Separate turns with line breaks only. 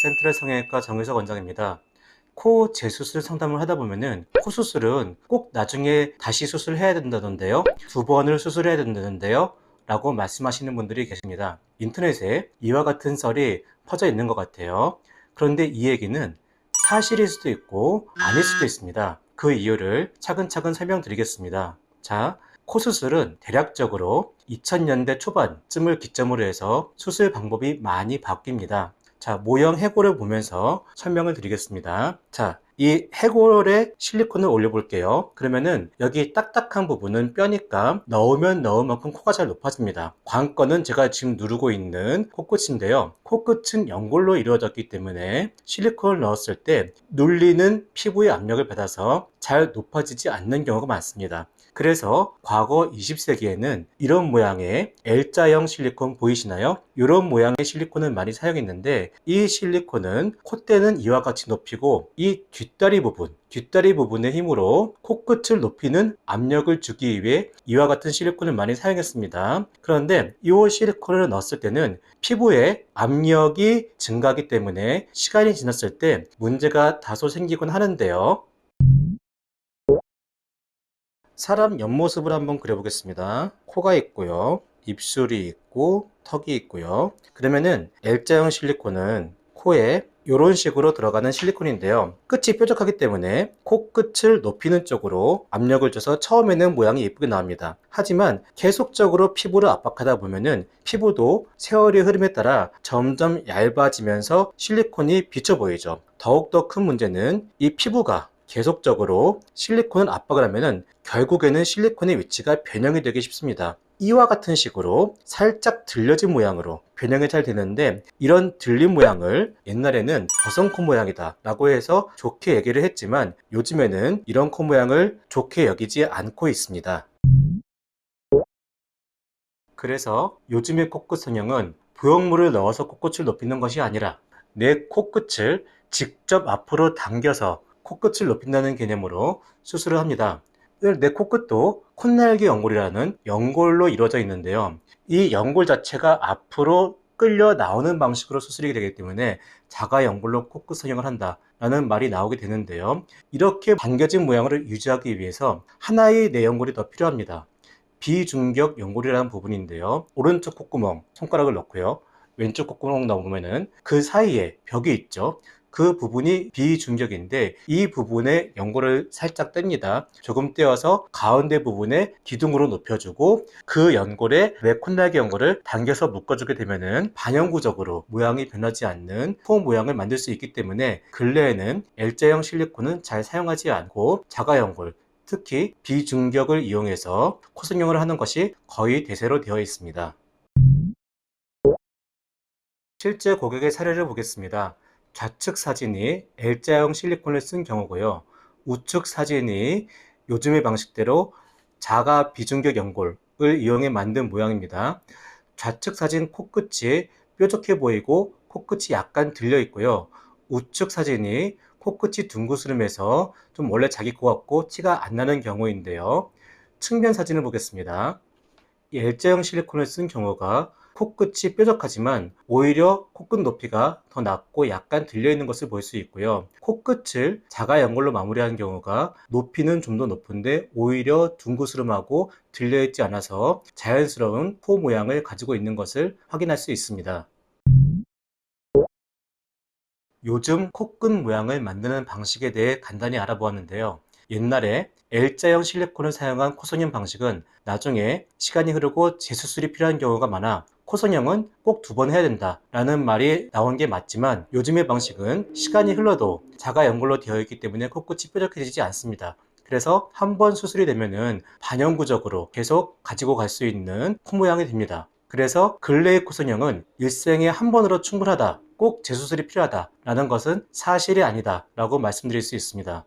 센트럴 성형외과 정의석 원장입니다. 코 재수술 상담을 하다 보면은 코 수술은 꼭 나중에 다시 수술해야 된다던데요. 2번을 수술해야 된다던데요. 라고 말씀하시는 분들이 계십니다. 인터넷에 이와 같은 썰이 퍼져 있는 것 같아요. 그런데 이 얘기는 사실일 수도 있고 아닐 수도 있습니다. 그 이유를 차근차근 설명드리겠습니다. 자, 코 수술은 대략적으로 2000년대 초반쯤을 기점으로 해서 수술 방법이 많이 바뀝니다. 자, 모형 해골을 보면서 설명을 드리겠습니다. 자, 이 해골에 실리콘을 올려볼게요. 그러면은 여기 딱딱한 부분은 뼈니까 넣으면 넣은 만큼 코가 잘 높아집니다. 관건은 제가 지금 누르고 있는 코끝인데요. 코끝은 연골로 이루어졌기 때문에 실리콘을 넣었을 때 눌리는 피부의 압력을 받아서 잘 높아지지 않는 경우가 많습니다. 그래서 과거 20세기에는 이런 모양의 L자형 실리콘 보이시나요? 이런 모양의 실리콘을 많이 사용했는데 이 실리콘은 콧대는 이와 같이 높이고 이 뒷다리 부분의 힘으로 코끝을 높이는 압력을 주기 위해 이와 같은 실리콘을 많이 사용했습니다. 그런데 이 실리콘을 넣었을 때는 피부에 압력이 증가하기 때문에 시간이 지났을 때 문제가 다소 생기곤 하는데요. 사람 옆모습을 한번 그려보겠습니다. 코가 있고요. 입술이 있고 턱이 있고요. 그러면은 L자형 실리콘은 코에 이런 식으로 들어가는 실리콘인데요. 끝이 뾰족하기 때문에 코끝을 높이는 쪽으로 압력을 줘서 처음에는 모양이 예쁘게 나옵니다. 하지만 계속적으로 피부를 압박하다 보면은 피부도 세월의 흐름에 따라 점점 얇아지면서 실리콘이 비쳐 보이죠. 더욱더 큰 문제는 이 피부가 계속적으로 실리콘을 압박을 하면은 결국에는 실리콘의 위치가 변형이 되기 쉽습니다. 이와 같은 식으로 살짝 들려진 모양으로 변형이 잘 되는데 이런 들린 모양을 옛날에는 버선코 모양이다 라고 해서 좋게 얘기를 했지만 요즘에는 이런 코 모양을 좋게 여기지 않고 있습니다. 그래서 요즘의 코끝 성형은 부형물을 넣어서 코끝을 높이는 것이 아니라 내 코끝을 직접 앞으로 당겨서 코끝을 높인다는 개념으로 수술을 합니다. 내 코끝도 콧날개 연골이라는 연골로 이루어져 있는데요. 이 연골 자체가 앞으로 끌려 나오는 방식으로 수술이 되기 때문에 자가 연골로 코끝 성형을 한다라는 말이 나오게 되는데요. 이렇게 당겨진 모양을 유지하기 위해서 하나의 내연골이 더 필요합니다. 비중격 연골이라는 부분인데요. 오른쪽 콧구멍 손가락을 넣고요. 왼쪽 콧구멍 넣으면은 그 사이에 벽이 있죠. 그 부분이 비중격인데 이 부분에 연골을 살짝 뗍니다. 조금 떼어서 가운데 부분에 기둥으로 높여주고 그 연골에 내 콧날개 연골을 당겨서 묶어주게 되면은 반영구적으로 모양이 변하지 않는 코 모양을 만들 수 있기 때문에 근래에는 L자형 실리콘은 잘 사용하지 않고 자가 연골 특히 비중격을 이용해서 코 성형을 하는 것이 거의 대세로 되어 있습니다. 실제 고객의 사례를 보겠습니다. 좌측 사진이 L자형 실리콘을 쓴 경우고요. 우측 사진이 요즘의 방식대로 자가 비중격 연골을 이용해 만든 모양입니다. 좌측 사진 코끝이 뾰족해 보이고 코끝이 약간 들려 있고요. 우측 사진이 코끝이 둥그스름해서 좀 원래 자기 코 같고 티가 안 나는 경우인데요. 측면 사진을 보겠습니다. 이 L자형 실리콘을 쓴 경우가 코끝이 뾰족하지만 오히려 코끝 높이가 더 낮고 약간 들려있는 것을 볼 수 있고요. 코끝을 자가 연골로 마무리한 경우가 높이는 좀 더 높은데 오히려 둥그스름하고 들려있지 않아서 자연스러운 코 모양을 가지고 있는 것을 확인할 수 있습니다. 요즘 코끝 모양을 만드는 방식에 대해 간단히 알아보았는데요. 옛날에 L자형 실리콘을 사용한 코성형 방식은 나중에 시간이 흐르고 재수술이 필요한 경우가 많아 코성형은 꼭 2번 해야 된다 라는 말이 나온 게 맞지만 요즘의 방식은 시간이 흘러도 자가 연골로 되어 있기 때문에 코끝이 뾰족해지지 않습니다. 그래서 한 번 수술이 되면은 반영구적으로 계속 가지고 갈 수 있는 코 모양이 됩니다. 그래서 근래의 코성형은 일생에 한 번으로 충분하다, 꼭 재수술이 필요하다 라는 것은 사실이 아니다 라고 말씀드릴 수 있습니다.